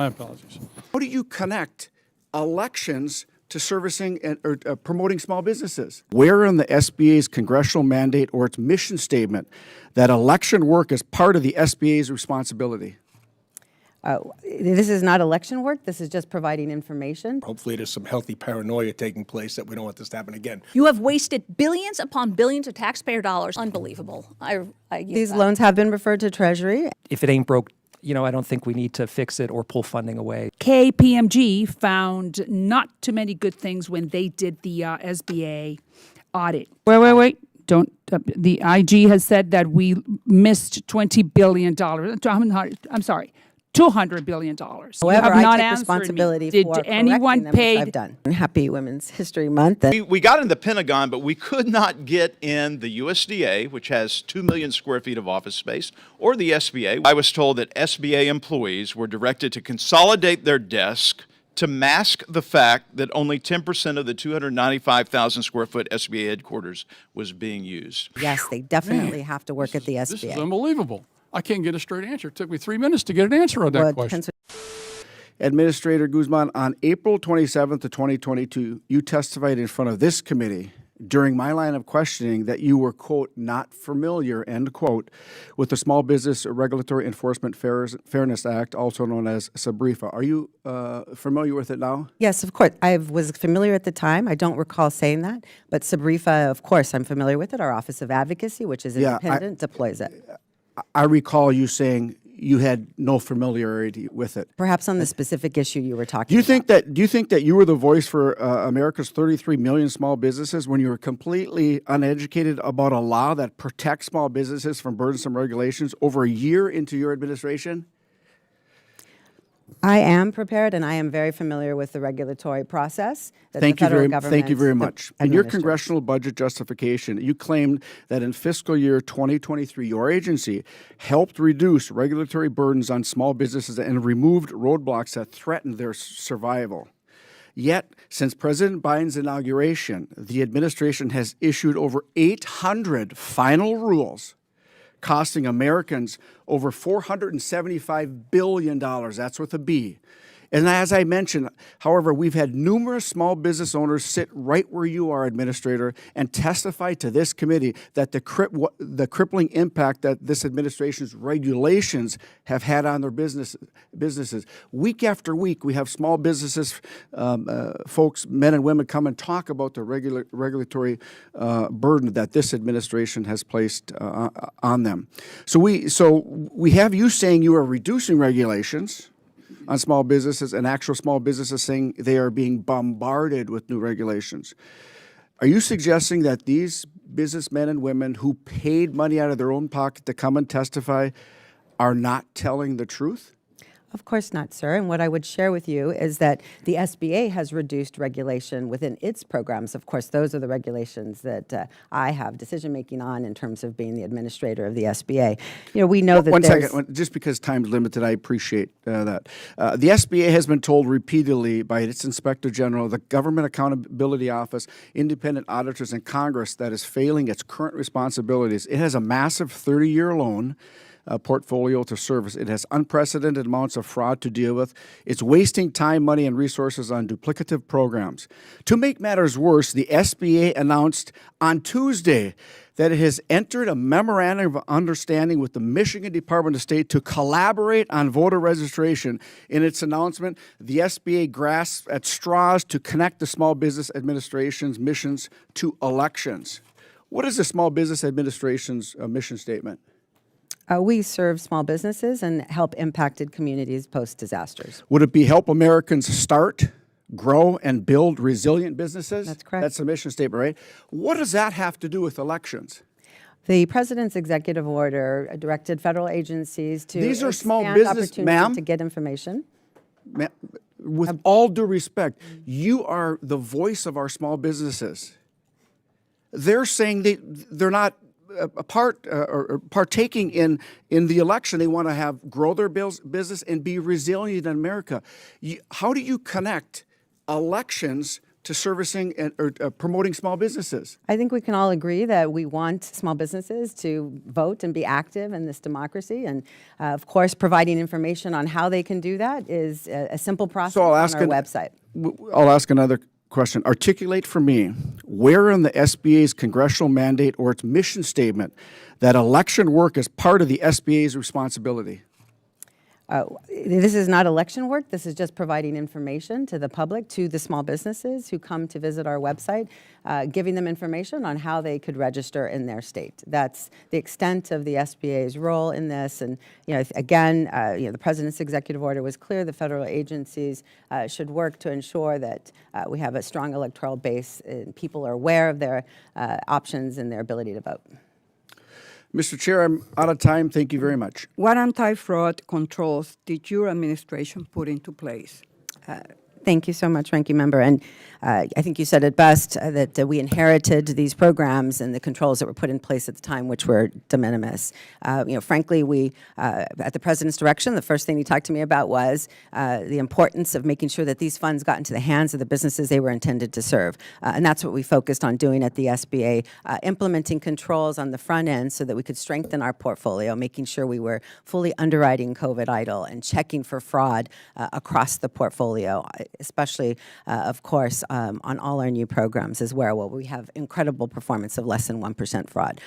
My apologies. How do you connect elections to servicing or promoting small businesses? Where in the SBA's congressional mandate or its mission statement that election work is part of the SBA's responsibility? This is not election work. This is just providing information. Hopefully there's some healthy paranoia taking place that we don't want this to happen again. You have wasted billions upon billions of taxpayer dollars. Unbelievable. These loans have been referred to Treasury. If it ain't broke, I don't think we need to fix it or pull funding away. KPMG found not too many good things when they did the SBA audit. Wait. Don't. The IG has said that we missed $20 billion. I'm sorry. $200 billion. However, I take responsibility for correcting anyone them, pay? which I've done. Happy Women's History Month. We got in the Pentagon, but we could not get in the USDA, which has 2 million square feet of office space, or the SBA. I was told that SBA employees were directed to consolidate their desk to mask the fact that only 10% of the 295,000 square foot SBA headquarters was being used. Yes, they definitely have to work at the SBA. This is unbelievable. I can't get a straight answer. It took me 3 minutes to get an answer on that question. Administrator Guzman, on April 27th of 2022, you testified in front of this committee during my line of questioning that you were, quote, not familiar, end quote, with the Small Business Regulatory Enforcement Fairness Act, also known as SBREFA. Are you familiar with it now? Yes, of course. I was familiar at the time. I don't recall saying that. But SBREFA, of course, I'm familiar with it. Our Office of Advocacy, which is independent, deploys it. I recall you saying you had no familiarity with it. Perhaps on the specific issue you were talking Do you about. think that you were the voice for America's 33 million small businesses when you were completely uneducated about a law that protects small businesses from burdensome regulations over a year into your administration? I am prepared, and I am very familiar with the regulatory process that Thank the federal you government very much. In your administers. congressional budget justification, you claimed that in fiscal year 2023, your agency helped reduce regulatory burdens on small businesses and removed roadblocks that threatened their survival. Yet, since President Biden's inauguration, the administration has issued over 800 final rules costing Americans over $475 billion. That's with a B. And as I mentioned, however, we've had numerous small business owners sit right where you are, Administrator, and testify to this committee that the crippling impact that this administration's regulations have had on their businesses. Week after week, we have small businesses, folks, men and women, come and talk about the regulatory burden that this administration has placed on them. So we have you saying you are reducing regulations on small businesses and actual small businesses saying they are being bombarded with new regulations. Are you suggesting that these businessmen and women who paid money out of their own pocket to come and testify are not telling the truth? Of course not, sir. And what I would share with you is that the SBA has reduced regulation within its programs. Of course, those are the regulations that I have decision-making on in terms of being the administrator of the SBA. We know that One second, just because time's limited, I appreciate that. The SBA has been told repeatedly by its Inspector General, the Government Accountability Office, independent auditors, and Congress that is failing its current responsibilities. It has a massive 30-year loan portfolio to service. It has unprecedented amounts of fraud to deal with. It's wasting time, money, and resources on duplicative programs. To make matters worse, the SBA announced on Tuesday that it has entered a memorandum of understanding with the Michigan Department of State to collaborate on voter registration. In its announcement, the SBA grasps at straws to connect the Small Business Administration's missions to elections. What is the Small Business Administration's mission statement? We serve small businesses and help impacted communities post-disasters. Would it be help Americans start, grow, and build resilient businesses? That's correct. That's the mission statement, right? What does that have to do with elections? The President's executive order directed federal agencies to These are small expand business, opportunity ma'am. to get information. With all due respect, you are the voice of our small businesses. They're saying they're not partaking in the election. They want to grow their business and be resilient in America. How do you connect elections to servicing or promoting small businesses? I think we can all agree that we want small businesses to vote and be active in this democracy. And of course, providing information on how they can do that is a simple process So I'll on ask our website. I'll ask another question. Articulate for me where in the SBA's congressional mandate or its mission statement that election work is part of the SBA's responsibility. This is not election work. This is just providing information to the public, to the small businesses who come to visit our website, giving them information on how they could register in their state. That's the extent of the SBA's role in this. And again, the president's executive order was clear. The federal agencies should work to ensure that we have a strong electoral base and people are aware of their options and their ability to vote. Mr. Chair, I'm out of time. Thank you very much. What anti-fraud controls did your administration put into place? Thank you so much, Ranking Member. And I think you said it best, that we inherited these programs and the controls that were put in place at the time, which were de minimis. Frankly, we, at the President's direction, the first thing he talked to me about was the importance of making sure that these funds got into the hands of the businesses they were intended to serve. And that's what we focused on doing at the SBA, implementing controls on the front end so that we could strengthen our portfolio, making sure we were fully underwriting COVID idle and checking for fraud across the portfolio, especially, of course, on all our new programs as well, we have incredible performance of less than 1% fraud.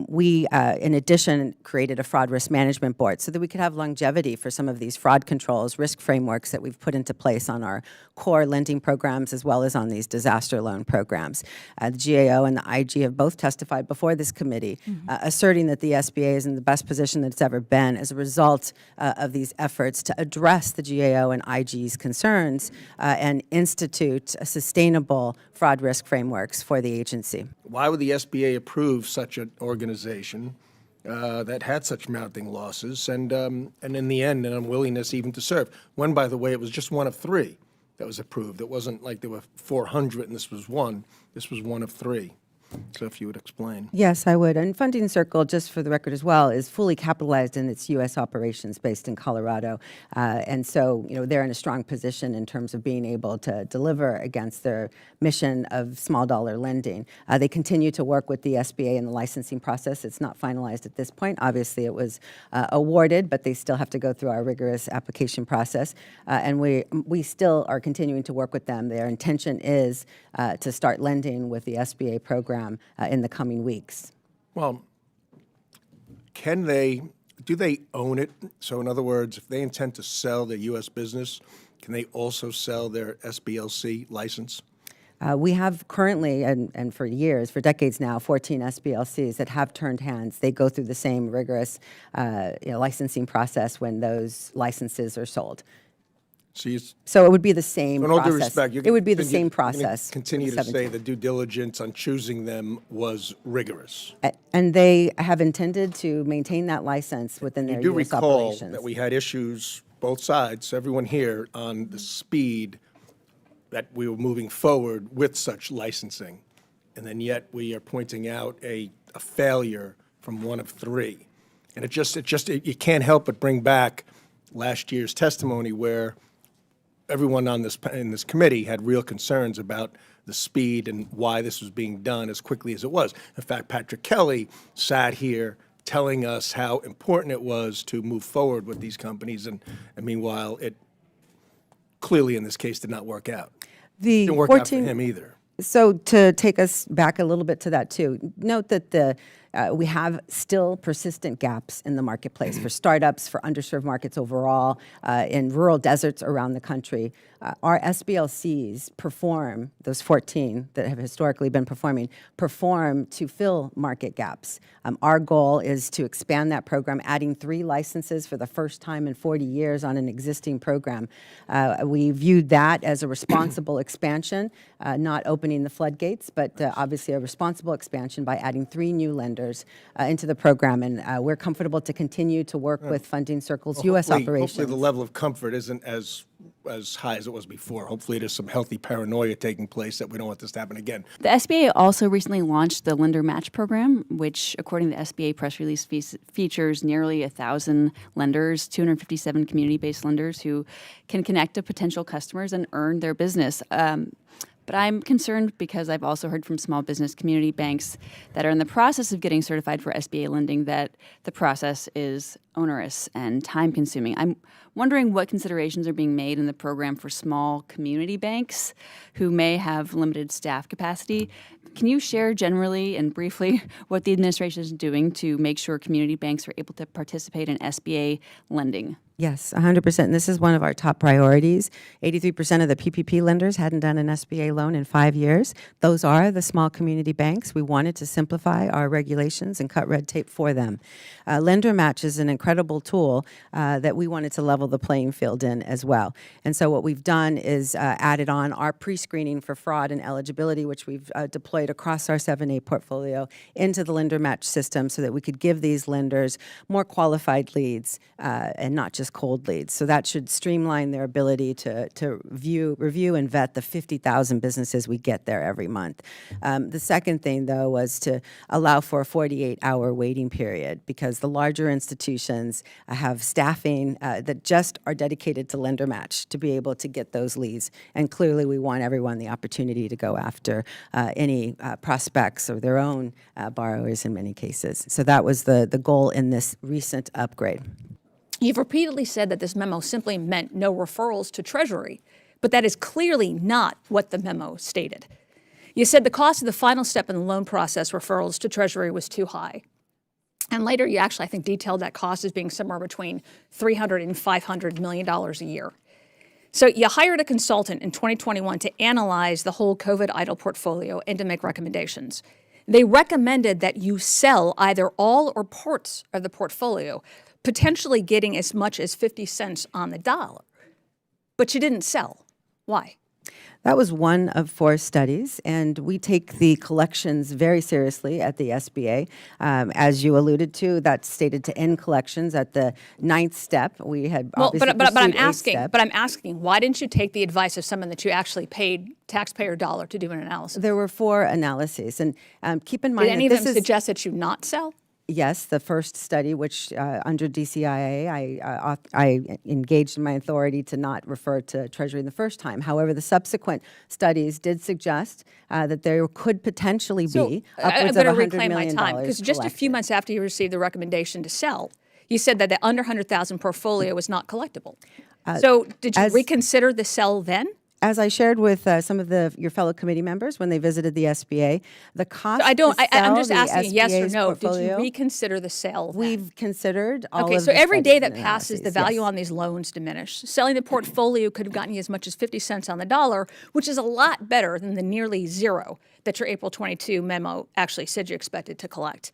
We, in addition, created a fraud risk management board so that we could have longevity for some of these fraud controls, risk frameworks that we've put into place on our core lending programs as well as on these disaster loan programs. The GAO and the IG have both testified before this committee, asserting that the SBA is in the best position that it's ever been as a result of these efforts to address the GAO and IG's concerns and institute sustainable fraud risk frameworks for the agency. Why would the SBA approve such an organization that had such mounting losses and in the end, an unwillingness even to serve? When, by the way, it was just one of 3 that was approved. It wasn't like there were 400 and this was one. This was one of 3. So if you would explain. Yes, I would. And Funding Circle, just for the record as well, is fully capitalized in its U.S. operations based in Colorado. And so, they're in a strong position in terms of being able to deliver against their mission of small dollar lending. They continue to work with the SBA in the licensing process. It's not finalized at this point. Obviously, it was awarded, but they still have to go through our rigorous application process. And we still are continuing to work with them. Their intention is to start lending with the SBA program in the coming weeks. Well, do they own it? So in other words, if they intend to sell their U.S. business, can they also sell their SBLC license? We have currently, and for years, for decades now, 14 SBLCs that have turned hands. They go through the same rigorous licensing process when those licenses are sold. So it would be the same process. In all due respect, it would be the same process. Continue to say the due diligence on choosing them was rigorous. And they have intended to maintain that license within their U.S. operations. You do recall that we had issues, both sides, everyone here, on the speed that we were moving forward with such licensing. And then yet we are pointing out a failure from one of 3. And you can't help but bring back last year's testimony where everyone in this committee had real concerns about the speed and why this was being done as quickly as it was. In fact, Patrick Kelly sat here telling us how important it was to move forward with these companies, and meanwhile, it clearly in this case did not work out. It didn't work out for him either. So to take us back a little bit to that too, note that we have still persistent gaps in the marketplace for startups, for underserved markets overall, in rural deserts around the country. Our SBLCs perform, those 14 that have historically been perform to fill market gaps. Our goal is to expand that program, adding 3 licenses for the first time in 40 years on an existing program. We viewed that as a responsible expansion, not opening the floodgates, but obviously a responsible expansion by adding 3 new lenders into the program. And we're comfortable to continue to work with Funding Circle's U.S. operations. Hopefully the level of comfort isn't as high as it was before. Hopefully there's some healthy paranoia taking place that we don't want this to happen again. The SBA also recently launched the Lender Match Program, which, according to the SBA press release, features nearly 1,000 lenders, 257 community-based lenders who can connect to potential customers and earn their business. But I'm concerned because I've also heard from small business community banks that are in the process of getting certified for SBA lending that the process is onerous and time-consuming. I'm wondering what considerations are being made in the program for small community banks who may have limited staff capacity. Can you share generally and briefly what the administration is doing to make sure community banks are able to participate in SBA lending? Yes, 100%. And this is one of our top priorities. 83% of the PPP lenders hadn't done an SBA loan in 5 years. Those are the small community banks. We wanted to simplify our regulations and cut red tape for them. Lender Match is an incredible tool that we wanted to level the playing field in as well. And so what we've done is added on our pre-screening for fraud and eligibility, which we've deployed across our 7A portfolio into the Lender Match system so that we could give these lenders more qualified leads and not just cold leads. So that should streamline their ability to review and vet the 50,000 businesses we get there every month. The second thing, though, was to allow for a 48-hour waiting period because the larger institutions have staffing that just are dedicated to Lender Match to be able to get those leads. And clearly, we want everyone the opportunity to go after any prospects or their own borrowers in many cases. So that was the goal in this recent upgrade. You've repeatedly said that this memo simply meant no referrals to Treasury, but that is clearly not what the memo stated. You said the cost of the final step in the loan process, referrals to Treasury, was too high. And later you actually, I think, detailed that cost as being somewhere between $300 and $500 million a year. So you hired a consultant in 2021 to analyze the whole COVID idle portfolio and to make recommendations. They recommended that you sell either all or parts of the portfolio, potentially getting as much as 50 cents on the dollar. But you didn't sell. Why? That was one of 4 studies, and we take the collections very seriously at the SBA. As you alluded to, that's stated to end collections at the 9th step. We had obviously but I'm pursued 8 asking, why didn't you take the advice of someone that you actually paid taxpayer dollar to do an analysis? There were 4 analyses, and keep in mind Did any that of them suggest that you not sell? Yes, the first study, which under DCIA, I engaged in my authority to not refer to Treasury the first time. However, the subsequent studies did suggest that there could potentially be upwards of $100 million. I'm going to reclaim my time because just a few months after you received the recommendation to sell, you said that the under 100,000 portfolio was not collectible. So did you reconsider the sell then? As I shared with some of your fellow committee members when they visited the SBA, the cost I'm just the asking yes or SBA's no. portfolio, Did you reconsider the sale then? We've considered all Okay, of so the every day studies that and passes, the analyses, value yes. on these loans diminish. Selling the portfolio could have gotten you as much as 50 cents on the dollar, which is a lot better than the nearly zero that your April 22 memo actually said you expected to collect.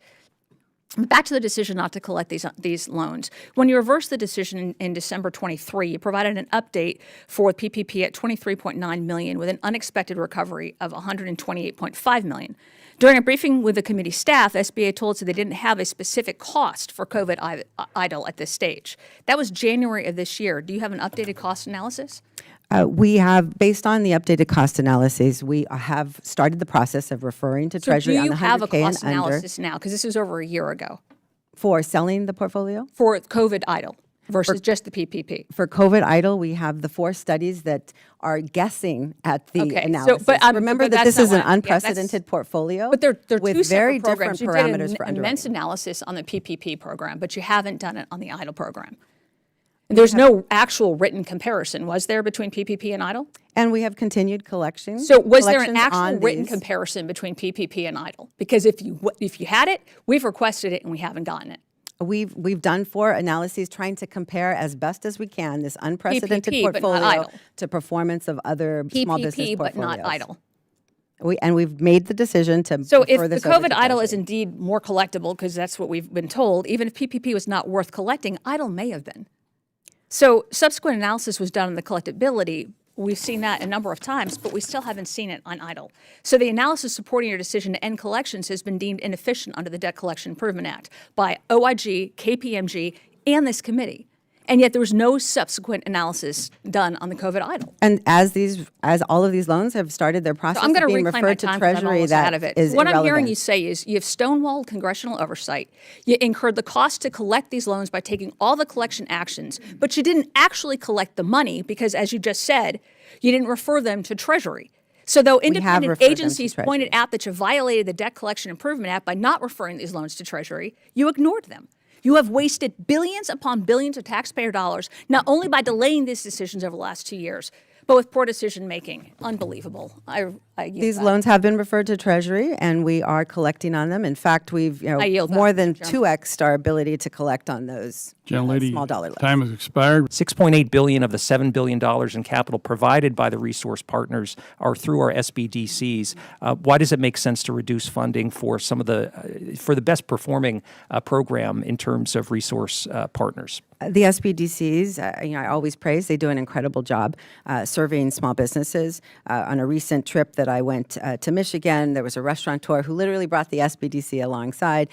Back to the decision not to collect these loans. When you reversed the decision in December 23, you provided an update for PPP at $23.9 million with an unexpected recovery of $128.5 million. During a briefing with the committee staff, SBA told us that they didn't have a specific cost for COVID idle at this stage. That was January of this year. Do you have an updated cost analysis? We have, based on the updated cost analyses, we have started the process of referring to Treasury on the 100K and under. So do you have a cost analysis now? Because this was over a year ago. For selling the portfolio? For COVID idle versus just the PPP. For COVID idle, we have the 4 studies that are guessing at the analysis. Remember that this is an unprecedented portfolio but they're with two very separate different programs. You parameters did for an immense underwriting. analysis on the PPP program, but you haven't done it on the idle program. There's no actual written comparison, was there, between PPP and idle? And we have continued collections. So was there an actual on written these. comparison between PPP and idle? Because if you had it, we've requested it and we haven't gotten it. We've done 4 analyses trying to compare as best as we can this unprecedented PPP, but not portfolio idle. to performance of other small business PPP, but portfolios. not idle. We've made the decision to So if refer the this over COVID to idle Treasury. is indeed more collectible, because that's what we've been told, even if PPP was not worth collecting, idle may have been. So subsequent analysis was done on the collectability. We've seen that a number of times, but we still haven't seen it on idle. So the analysis supporting your decision to end collections has been deemed inefficient under the Debt Collection Improvement Act by OIG, KPMG, and this committee. And yet there was no subsequent analysis done on the COVID idle. And as all of these loans have started their process I'm going of to being reclaim my referred to time because I'm Treasury, almost that out of it. is What I'm hearing irrelevant. you say is you have stonewalled congressional oversight. You incurred the cost to collect these loans by taking all the collection actions, but you didn't actually collect the money because, as you just said, you didn't refer them to Treasury. So though We have independent referred them to agencies pointed Treasury. out that you violated the Debt Collection Improvement Act by not referring these loans to Treasury, you ignored them. You have wasted billions upon billions of taxpayer dollars, not only by delaying these decisions over the last 2 years, but with poor decision making. Unbelievable. I yield These back. loans have been referred to Treasury, and we are collecting on them. In fact, we've I yield more back, than Mr. Chairman. 2x'd our ability to collect on those Gentlelady, small dollar loans. time has expired. $6.8 billion of the $7 billion in capital provided by the resource partners are through our SBDCs. Why does it make sense to reduce funding for some of for the best performing program in terms of resource partners? The SBDCs, I always praise. They do an incredible job serving small businesses. On a recent trip that I went to Michigan, there was a restaurateur who literally brought the SBDC alongside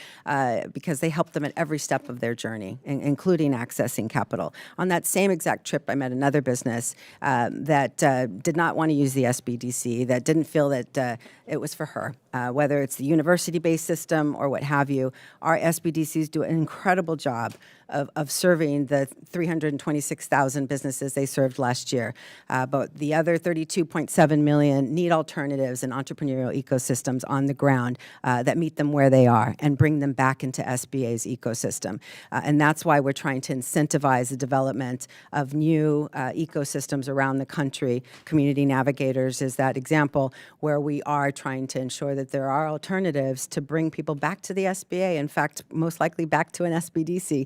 because they helped them at every step of their journey, including accessing capital. On that same exact trip, I met another business that did not want to use the SBDC, that didn't feel that it was for her, whether it's the university-based system or what have you. Our SBDCs do an incredible job of serving the 326,000 businesses they served last year. But the other 32.7 million need alternatives and entrepreneurial ecosystems on the ground that meet them where they are and bring them back into SBA's ecosystem. And that's why we're trying to incentivize the development of new ecosystems around the country. Community Navigators is that example where we are trying to ensure that there are alternatives to bring people back to the SBA, in fact, most likely back to an SBDC.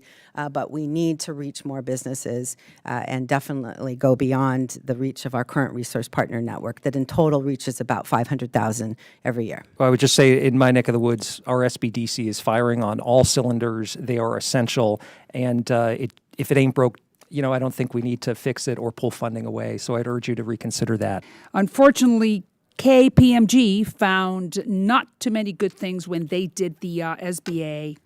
But we need to reach more businesses and definitely go beyond the reach of our current resource partner network that in total reaches about 500,000 every year. Well, I would just say in my neck of the woods, our SBDC is firing on all cylinders. They are essential. And if it ain't broke, I don't think we need to fix it or pull funding away. So I'd urge you to reconsider that. Unfortunately, KPMG found not too many good things when they did the SBA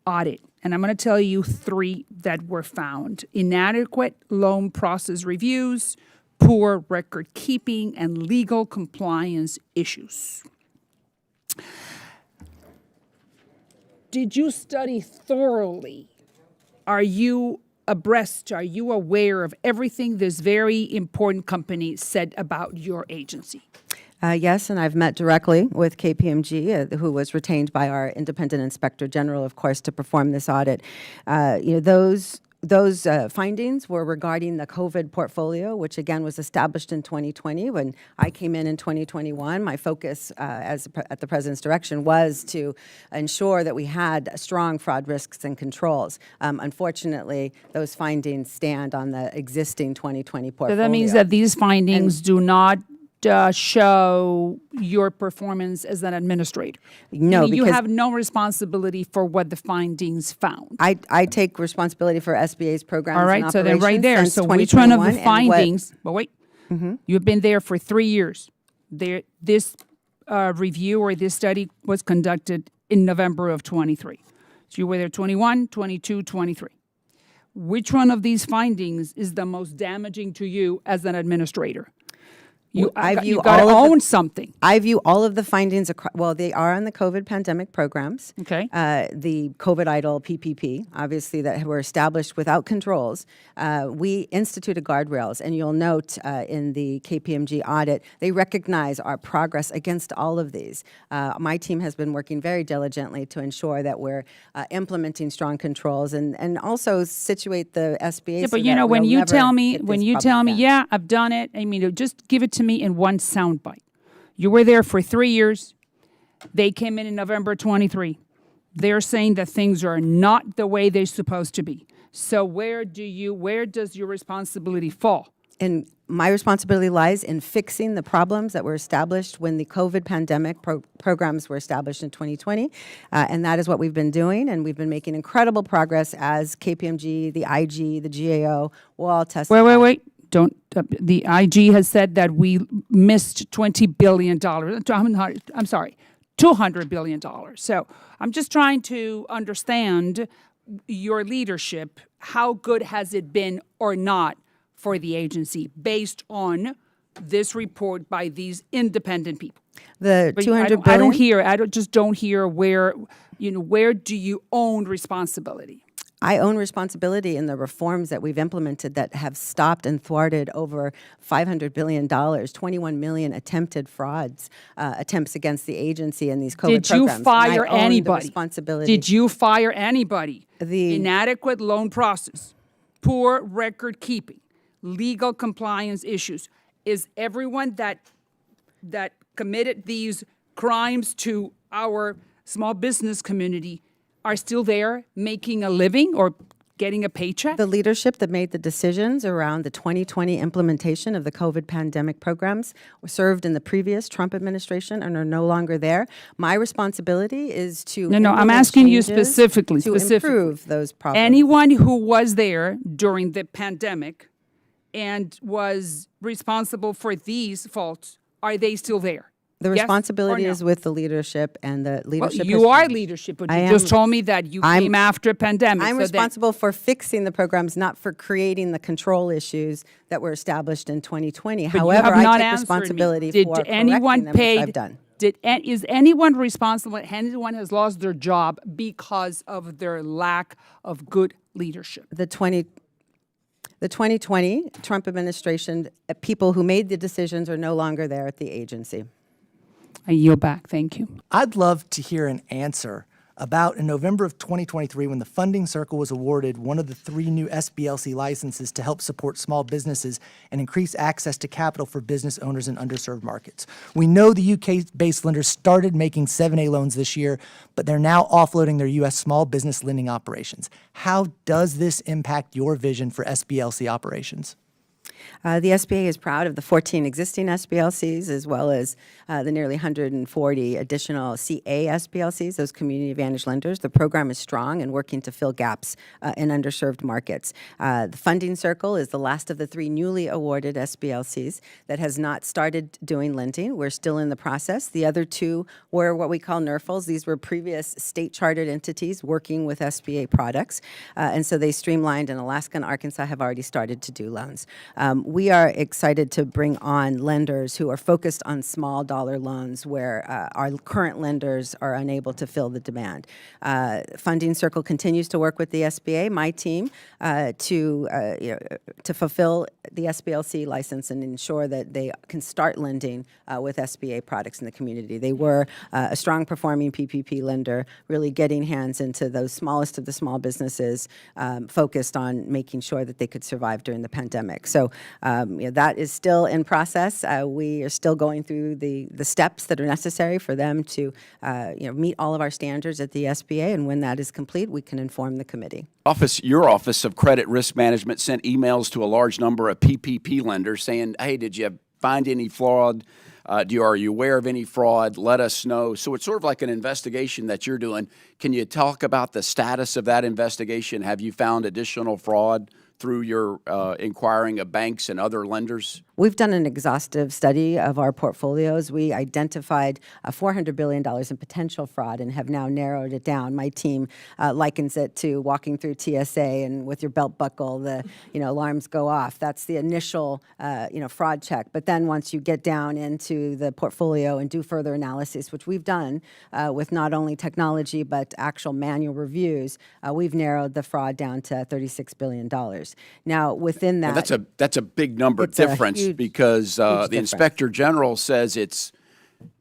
audit. And I'm going to tell you 3 that were found: inadequate loan process reviews, poor record keeping, and legal compliance issues. Did you study thoroughly? Are you abreast? Are you aware of everything this very important company said about your agency? Yes, and I've met directly with KPMG, who was retained by our independent inspector general, of course, to perform this audit. Those findings were regarding the COVID portfolio, which again was established in 2020. When I came in 2021, my focus at the president's direction was to ensure that we had strong fraud risks and controls. Unfortunately, those findings stand on the existing 2020 portfolio. So that means that these findings do not show your performance as an administrator. No, Meaning you because have no responsibility for what the findings found. I take responsibility for SBA's programs. All right, and so then right operations there. since So which one of the 2021, and what- findings? But wait, you've been there for 3 years. This review or this study was conducted in November of 23. So you were there 21, 22, 23. Which one of these findings is the most damaging to you as an administrator? You got to own something. I view all of the findings, well, they are on the COVID pandemic programs. Okay. The COVID EIDL PPP, obviously, that were established without controls. We instituted guardrails, and you'll note in the KPMG audit, they recognize our progress against all of these. My team has been working very diligently to ensure that we're implementing strong controls and also situate the SBA. Yeah, so but you that know, when we'll you never tell me, hit these problems again. yeah, I've done it. I mean, just give it to me in one soundbite. You were there for 3 years. They came in November 23. They're saying that things are not the way they're supposed to be. So where does your responsibility fall? And my responsibility lies in fixing the problems that were established when the COVID pandemic programs were established in 2020. And that is what we've been doing. And we've been making incredible progress as KPMG, the IG, the GAO will all testify. Wait. Don't. The IG has said that we missed $20 billion. I'm sorry, $200 billion. So I'm just trying to understand your leadership. How good has it been or not for the agency based on this report by these independent people? The But $200 I don't hear where do you own responsibility? I own responsibility in the reforms that we've implemented that have stopped and thwarted over $500 billion, 21 million attempted frauds, attempts against the agency in these COVID Did you programs. And fire I own the anybody? responsibility. Did you fire anybody? The- Inadequate loan process, poor record keeping, legal compliance issues. Is everyone that committed these crimes to our small business community are still there making a living or getting a paycheck? The leadership that made the decisions around the 2020 implementation of the COVID pandemic programs were served in the previous Trump administration and are no longer there. My responsibility is to No, I'm implement asking you changes specifically. to improve those problems. Anyone who was there during the pandemic and was responsible for these faults, are they still there? The Yes or responsibility no? is with the leadership, and the Well, leadership. you are leadership, but you just told me that you I'm- came after a pandemic. I'm so that- responsible for fixing the programs, not for creating the control issues that were established in 2020. but you However, have not I take answered me. responsibility Did for correcting anyone them, which paid? I've done. Is anyone responsible? Anyone has lost their job because of their lack of good leadership? The 2020 Trump administration, people who made the decisions are no longer there at the agency. I yield back. Thank you. I'd love to hear an answer about in November of 2023 when the funding circle was awarded one of the 3 new SBLC licenses to help support small businesses and increase access to capital for business owners in underserved markets. We know the UK-based lenders started making 7A loans this year, but they're now offloading their U.S. small business lending operations. How does this impact your vision for SBLC operations? The SBA is proud of the 14 existing SBLCs as well as the nearly 140 additional CA SBLCs, those community advantage lenders. The program is strong and working to fill gaps in underserved markets. The funding circle is the last of the 3 newly awarded SBLCs that has not started doing lending. We're still in the process. The other 2 were what we call NERFLs. These were previous state chartered entities working with SBA products. And so they streamlined, and Alaska and Arkansas have already started to do loans. We are excited to bring on lenders who are focused on small dollar loans where our current lenders are unable to fill the demand. Funding Circle continues to work with the SBA, my team, to fulfill the SBLC license and ensure that they can start lending with SBA products in the community. They were a strong performing PPP lender, really getting hands into those smallest of the small businesses, focused on making sure that they could survive during the pandemic. So that is still in process. We are still going through the steps that are necessary for them to meet all of our standards at the SBA, and when that is complete, we can inform the committee. Your Office of Credit Risk Management sent emails to a large number of PPP lenders saying, hey, did you find any fraud? Are you aware of any fraud? Let us know. So it's sort of like an investigation that you're doing. Can you talk about the status of that investigation? Have you found additional fraud through your inquiring of banks and other lenders? We've done an exhaustive study of our portfolios. We identified $400 billion in potential fraud and have now narrowed it down. My team likens it to walking through TSA and with your belt buckle, the alarms go off. That's the initial fraud check. But then once you get down into the portfolio and do further analysis, which we've done with not only technology but actual manual reviews, we've narrowed the fraud down to $36 billion. Now within that, Well, that's a big number difference because the Inspector General says it's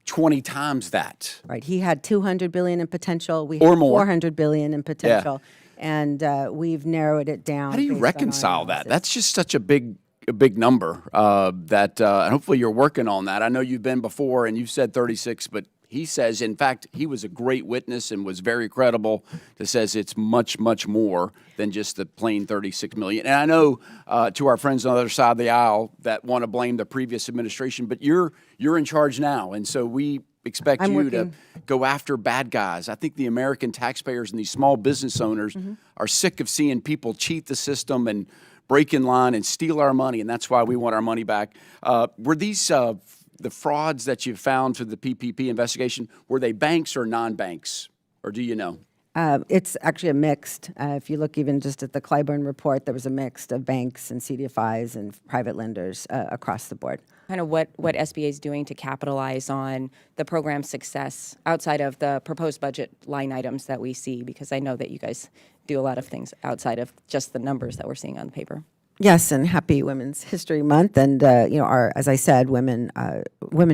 20 times that. Right. He had $200 billion in potential. We Or had more. $400 billion in potential. And we've narrowed it down. How do you based on our reconcile that? analysis. That's just such a big number and hopefully you're working on that. I know you've been before and you've said 36, but he says, in fact, he was a great witness and was very credible that says it's much, much more than just the plain 36 million. And I know to our friends on the other side of the aisle that want to blame the previous administration, but you're in charge now. And so we expect you to go after bad guys. I think the American taxpayers and these small business owners are sick of seeing people cheat the system and break in line and steal our money. And that's why we want our money back. Were these the frauds that you found through the PPP investigation, were they banks or non-banks, or do you know? It's actually a mixed. If you look even just at the Clyburn report, there was a mix of banks and CDFIs and private lenders across the board. Kind of what SBA is doing to capitalize on the program's success outside of the proposed budget line items that we see, because I know that you guys do a lot of things outside of just the numbers that we're seeing on the paper. Yes, and happy Women's History Month. And as I said, women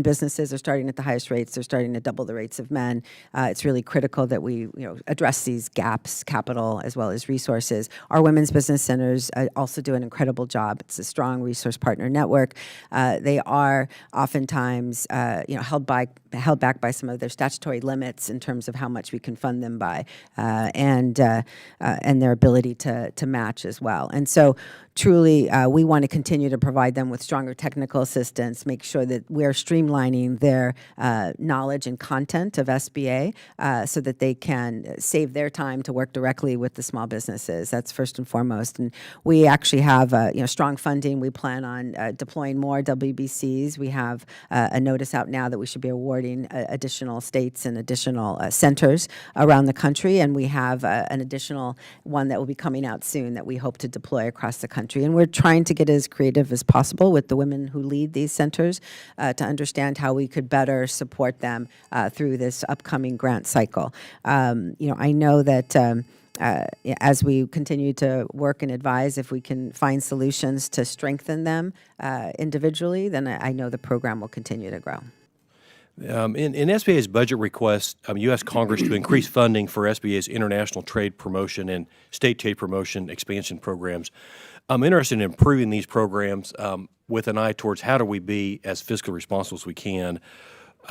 businesses are starting at the highest rates. They're starting to double the rates of men. It's really critical that we address these gaps, capital as well as resources. Our women's business centers also do an incredible job. It's a strong resource partner network. They are oftentimes held back by some of their statutory limits in terms of how much we can fund them by, and their ability to match as well. And so, truly, we want to continue to provide them with stronger technical assistance, make sure that we're streamlining their knowledge and content of SBA so that they can save their time to work directly with the small businesses. That's first and foremost. And we actually have strong funding. We plan on deploying more WBCs. We have a notice out now that we should be awarding additional states and additional centers around the country. And we have an additional one that will be coming out soon that we hope to deploy across the country. And we're trying to get as creative as possible with the women who lead these centers to understand how we could better support them through this upcoming grant cycle. I know that as we continue to work and advise, if we can find solutions to strengthen them individually, then I know the program will continue to grow. In SBA's budget request, you asked Congress to increase funding for SBA's international trade promotion and state trade promotion expansion programs. I'm interested in improving these programs with an eye towards how do we be as fiscally responsible as we can.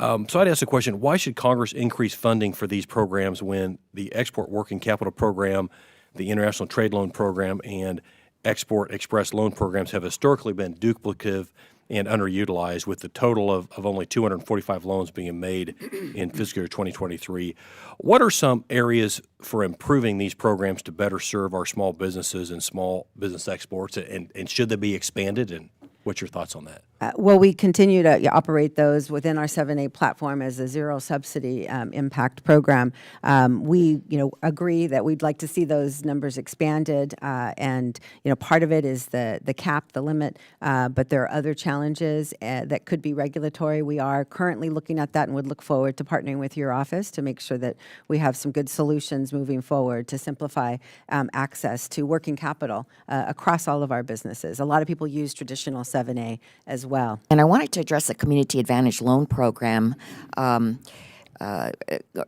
So I'd ask the question, why should Congress increase funding for these programs when the Export Working Capital Program, the International Trade Loan Program, and Export Express Loan Programs have historically been duplicative and underutilized, with the total of only 245 loans being made in fiscal year 2023. What are some areas for improving these programs to better serve our small businesses and small business exports, and should they be expanded, and what's your thoughts on that? Well, we continue to operate those within our 7A platform as a zero subsidy impact program. We, agree that we'd like to see those numbers expanded, and part of it is the cap, the limit, but there are other challenges that could be regulatory. We are currently looking at that and would look forward to partnering with your office to make sure that we have some good solutions moving forward to simplify access to working capital across all of our businesses. A lot of people use traditional 7A as well. And I wanted to address the Community Advantage Loan Program.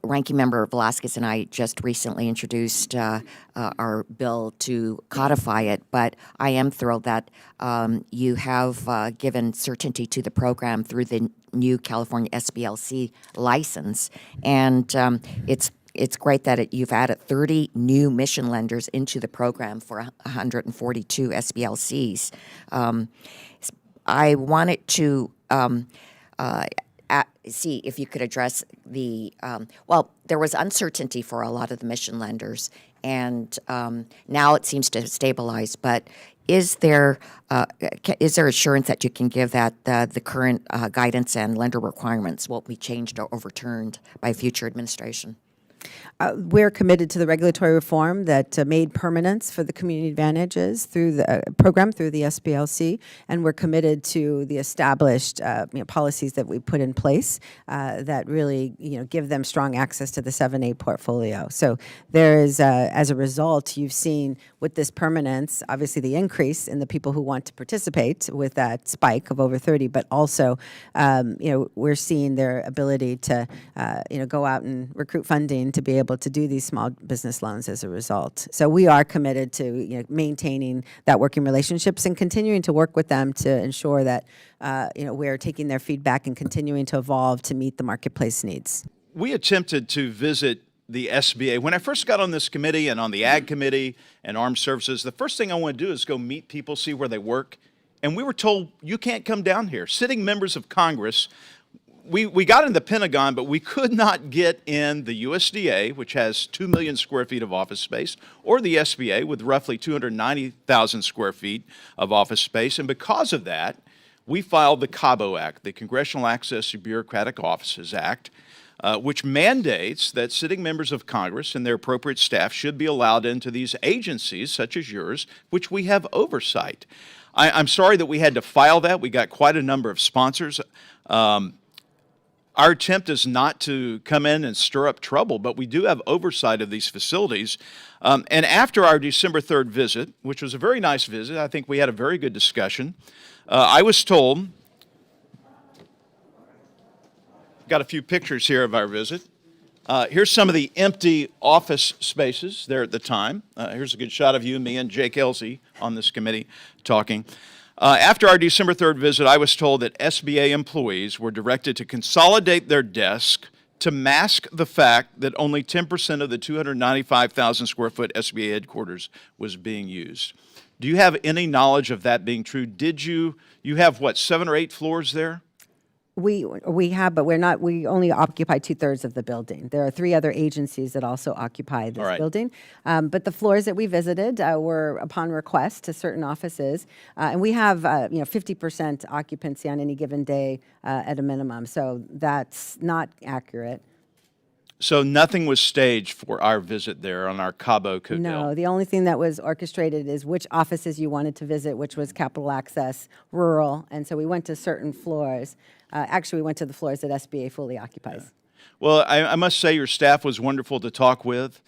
Ranking Member Velasquez and I just recently introduced our bill to codify it, but I am thrilled that you have given certainty to the program through the new California SBLC license, and it's great that you've added 30 new mission lenders into the program for 142 SBLCs. I wanted to see if you could address there was uncertainty for a lot of the mission lenders, and now it seems to have stabilized, but is there assurance that you can give that the current guidance and lender requirements won't be changed or overturned by future administration? We're committed to the regulatory reform that made permanence for the community advantages through the program, through the SBLC, and we're committed to the established policies that we put in place that really give them strong access to the 7A portfolio. So there is, as a result, you've seen with this permanence, obviously the increase in the people who want to participate with that spike of over 30, but also we're seeing their ability to go out and recruit funding to be able to do these small business loans as a result. So we are committed to maintaining that working relationships and continuing to work with them to ensure that we're taking their feedback and continuing to evolve to meet the marketplace needs. We attempted to visit the SBA. When I first got on this committee and on the Ag Committee and Armed Services, the first thing I want to do is go meet people, see where they work. And we were told, you can't come down here. Sitting members of Congress, we got in the Pentagon, but we could not get in the USDA, which has 2 million square feet of office space, or the SBA with roughly 290,000 square feet of office space. And because of that, we filed the CABO Act, the Congressional Access to Bureaucratic Offices Act, which mandates that sitting members of Congress and their appropriate staff should be allowed into these agencies, such as yours, which we have oversight. I'm sorry that we had to file that. We got quite a number of sponsors. Our attempt is not to come in and stir up trouble, but we do have oversight of these facilities. And after our December 3rd visit, which was a very nice visit, I think we had a very good discussion, I was told, got a few pictures here of our visit. Here's some of the empty office spaces there at the time. Here's a good shot of you, me, and Jake Elsey on this committee talking. After our December 3rd visit, I was told that SBA employees were directed to consolidate their desk to mask the fact that only 10% of the 295,000 square foot SBA headquarters was being used. Do you have any knowledge of that being true? Did you have what, 7 or 8 floors there? We have, but we only occupy 2/3 of the building. There are 3 other agencies that also occupy this building. But the floors that we visited were upon request to certain offices. And we have 50% occupancy on any given day at a minimum. So that's not accurate. So nothing was staged for our visit there on our Cabo Codell? No, the only thing that was orchestrated is which offices you wanted to visit, which was Capital Access, Rural, and so we went to certain floors. Actually, we went to the floors that SBA fully occupies. Yeah. Well, I must say your staff was wonderful to talk with.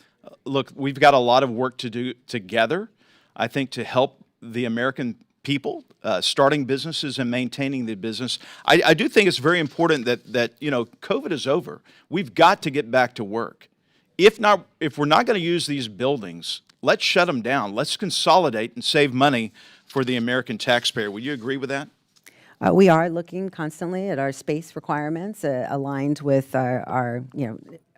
Look, we've got a lot of work to do together, I think, to help the American people starting businesses and maintaining the business. I do think it's very important that COVID is over. We've got to get back to work. If we're not going to use these buildings, let's shut them down. Let's consolidate and save money for the American taxpayer. Would you agree with that? We are looking constantly at our space requirements aligned with our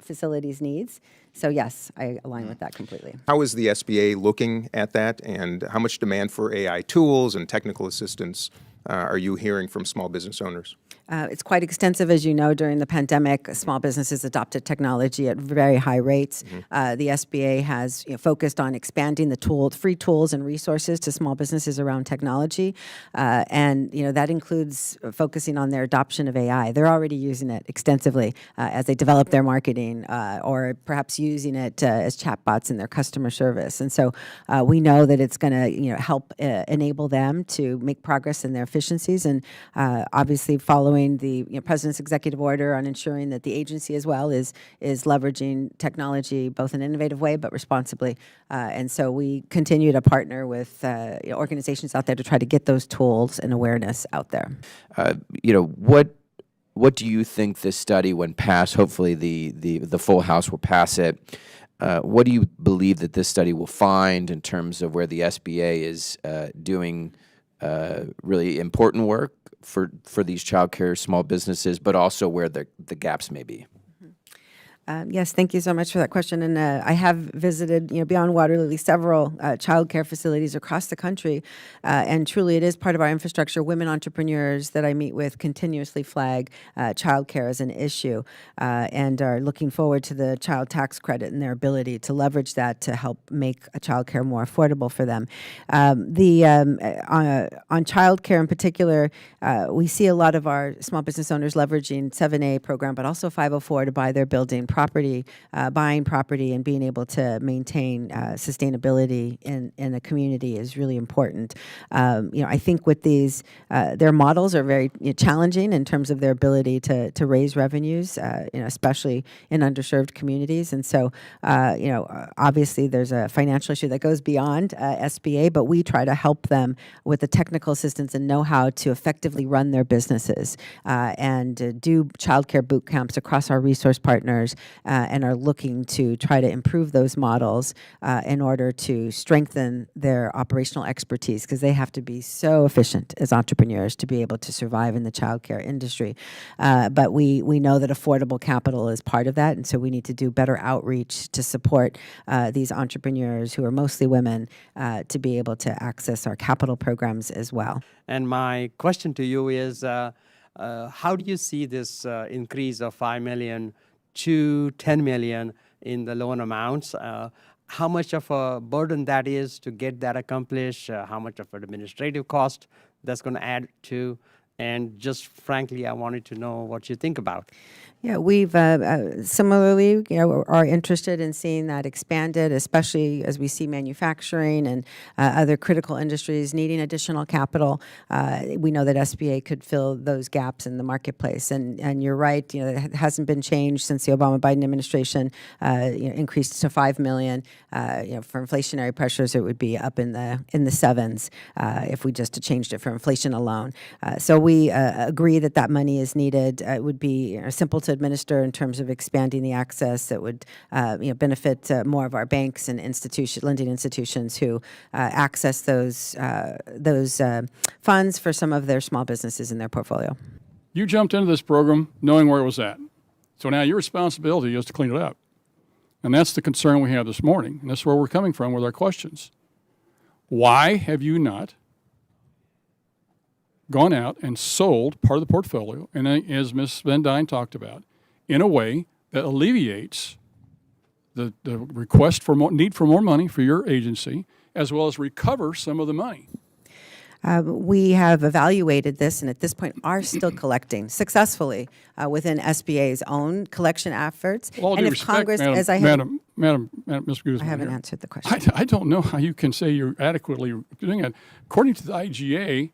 facilities needs. So yes, I align with that completely. How is the SBA looking at that, and how much demand for AI tools and technical assistance are you hearing from small business owners? It's quite extensive, as you know. During the pandemic, small businesses adopted technology at very high rates. The SBA has focused on expanding the free tools and resources to small businesses around technology, and that includes focusing on their adoption of AI. They're already using it extensively as they develop their marketing, or perhaps using it as chatbots in their customer service. And so we know that it's going to help enable them to make progress in their efficiencies, and obviously following the President's executive order on ensuring that the agency as well is leveraging technology both in an innovative way but responsibly. And so we continue to partner with organizations out there to try to get those tools and awareness out there. What do you think this study, when passed, hopefully the full House will pass it, what do you believe that this study will find in terms of where the SBA is doing really important work for these child care small businesses, but also where the gaps may be? Yes, thank you so much for that question. And I have visited, beyond Water Lily, several child care facilities across the country. And truly, it is part of our infrastructure. Women entrepreneurs that I meet with continuously flag child care as an issue and are looking forward to the child tax credit and their ability to leverage that to help make child care more affordable for them. On child care in particular, we see a lot of our small business owners leveraging 7A program, but also 504 to buy their building property, buying property and being able to maintain sustainability in a community is really important. I think with these, their models are very challenging in terms of their ability to raise revenues, especially in underserved communities. And so, obviously there's a financial issue that goes beyond SBA, but we try to help them with the technical assistance and know-how to effectively run their businesses and do childcare boot camps across our resource partners. And are looking to try to improve those models in order to strengthen their operational expertise, because they have to be so efficient as entrepreneurs to be able to survive in the childcare industry. But we know that affordable capital is part of that, and so we need to do better outreach to support these entrepreneurs, who are mostly women, to be able to access our capital programs as well. And my question to you is, how do you see this increase of $5 million to $10 million in the loan amounts? How much of a burden that is to get that accomplished? How much of an administrative cost that's going to add to And just frankly, I wanted to know what you think about. Yeah, we've similarly, are interested in seeing that expanded, especially as we see manufacturing and other critical industries needing additional capital. We know that SBA could fill those gaps in the marketplace, and you're right. It hasn't been changed since the Obama-Biden administration increased to $5 million. For inflationary pressures, it would be up in the sevens if we just changed it for inflation alone. So we agree that money is needed. It would be simple to administer in terms of expanding the access that would benefit more of our banks and lending institutions who access those funds for some of their small businesses in their portfolio. You jumped into this program knowing where it was at. So now your responsibility is to clean it up. And that's the concern we have this morning. And that's where we're coming from with our questions. Why have you not gone out and sold part of the portfolio, and as Ms. Van Dyne talked about, in a way that alleviates the request for need for more money for your agency, as well as recover some of the money? We have evaluated this and at this point are still collecting successfully within SBA's own collection efforts. Well, and if respect, Congress, Madam, as I Madam, Ms. Guzman, I haven't here. answered the question. I don't know how you can say you're adequately doing it. According to the IGA,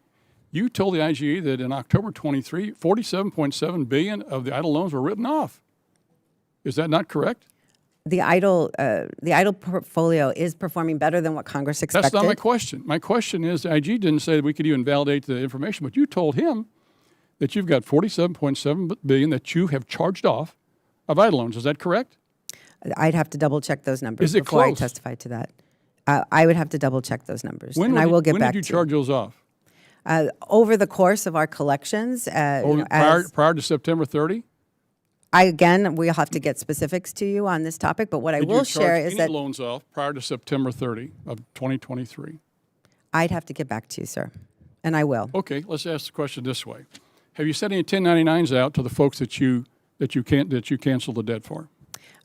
you told the IGA that in October 23, $47.7 billion of the idle loans were written off. Is that not correct? The idle portfolio is performing better than what Congress expected. That's not my question. My question is, the IG didn't say that we could even validate the information, but you told him that you've got $47.7 billion that you have charged off of idle loans. Is that correct? I'd have to double check those numbers Is it before I close? testify to that. I would have to double check those numbers, When and I will get when back did you to charge those off? over the course of our collections. Prior to September 30? We'll have to get specifics to you on this topic, but what I Did will you share charge is any that loans off prior to September 30 of 2023? I'd have to get back to you, sir, and I will. Okay, let's ask the question this way: have you sent any 1099s out to the folks that you canceled the debt for?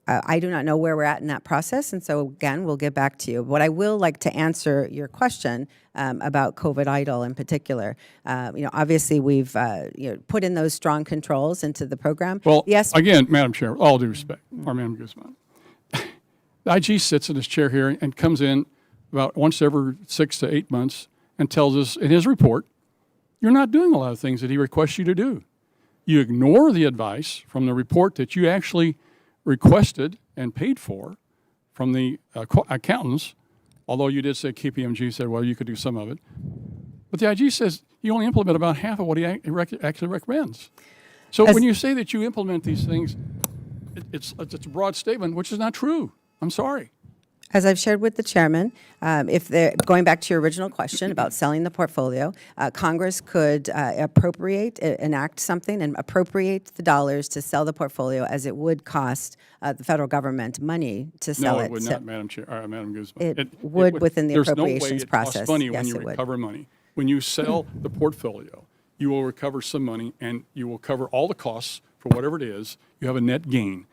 I do not know where we're at in that process, and so again, we'll get back to you. What I will like to answer your question about COVID idle in particular. Obviously we've put in those strong controls into the program. Well, yes. Again, Madam Chair, all due respect, or Madam Guzman, the IG sits in his chair here and comes in about once every 6 to 8 months and tells us in his report, you're not doing a lot of things that he requests you to do. You ignore the advice from the report that you actually requested and paid for from the accountants, although you did say KPMG said, well, you could do some of it. But the IG says you only implement about half of what he actually recommends. So when you say that you implement these things, it's a broad statement, which is not true. I'm sorry. As I've shared with the chairman, going back to your original question about selling the portfolio, Congress could enact something and appropriate the dollars to sell the portfolio as it would cost the federal government money to sell it. No, it would not, Madam Chair, Madam Guzman. It would within the appropriations There's no way it process. costs money when Yes, you it would. recover money. When you sell the portfolio, you will recover some money and you will cover all the costs for whatever it is. You have a net gain.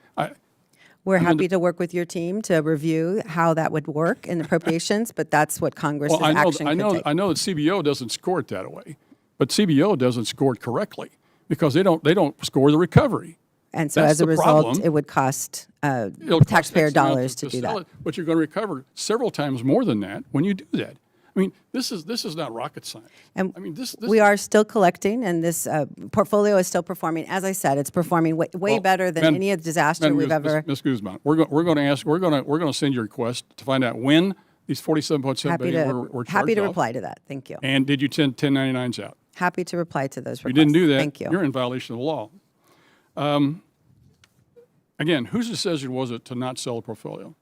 We're happy to work with your team to review how that would work in appropriations, but that's what Congress's action could take. I know that CBO doesn't score it that way, but CBO doesn't score it correctly because they don't score the recovery. And so That's as a the result, problem. it would cost It'll cost taxpayer X amount dollars to do sell that. it, but you're going to recover several times more than that when you do that. I mean, this is not rocket science. And I mean, this we are still collecting, and this portfolio is still performing. As I said, it's performing way better than any disaster we've ever. Ms. Guzman, we're going to send you a request to find out when these $47.7 billion were charged Happy to off. reply to that. Thank you. And did you send 1099s out? Happy to reply to those requests. You didn't do that. Thank you. You're in violation of the law. Again, whose decision was it to not sell the portfolio?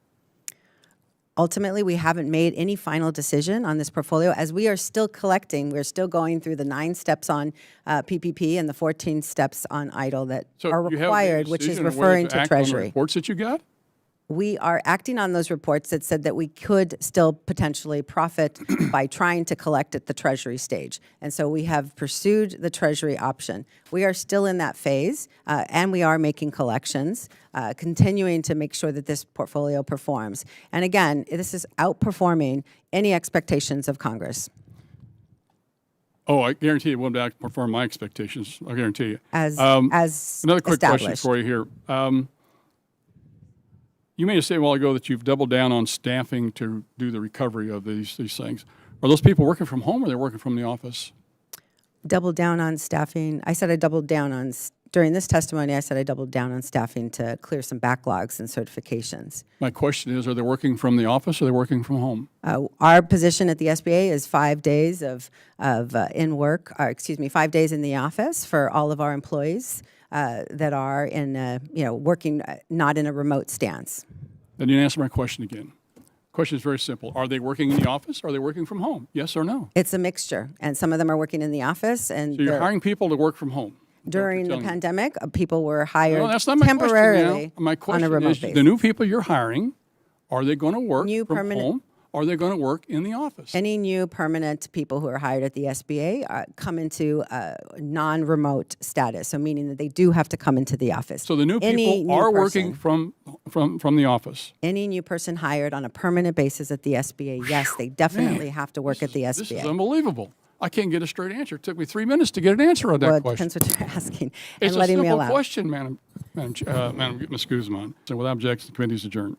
Ultimately, we haven't made any final decision on this portfolio. As we are still collecting, we're still going through the 9 steps on PPP and the 14 steps on idle that are required, which is referring to act on the Treasury. reports that you got? We are acting on those reports that said that we could still potentially profit by trying to collect at the Treasury stage. And so we have pursued the Treasury option. We are still in that phase, and we are making collections, continuing to make sure that this portfolio performs. And again, this is outperforming any expectations of Congress. Oh, I guarantee it won't outperform my expectations. I guarantee you. As another quick question established. for you here. You made a statement a while ago that you've doubled down on staffing to do the recovery of these things. Are those people working from home or they're working from the office? Doubled down on staffing. I said I doubled down on, during this testimony, I said I doubled down on staffing to clear some backlogs and certifications. My question is, are they working from the office or are they working from home? Our position at the SBA is 5 days of in work, or 5 days in the office for all of our employees that are in, working not in a remote stance. Then you didn't answer my question again. Question is very simple. Are they working in the office or are they working from home? Yes or no? It's a mixture, and some of them are working in the office. And So you're hiring people to work from home? during the pandemic, people were hired No, that's not my temporarily question. My on question a remote is, basis. the new people you're hiring, are they going to work New from permanent- home? Or are they going to work in the office? Any new permanent people who are hired at the SBA come into non-remote status, so meaning that they do have to come into the office. So the new Any people new are person- working from the office. Any new person hired on a permanent basis at the SBA, yes, they definitely have to work at the This is SBA. unbelievable. I can't get a straight answer. It took me 3 minutes to get an answer on that Well, it question. depends what you're asking It's and a letting me simple allow. question, Madam Ms. Guzman. So without objection, the committee is adjourned.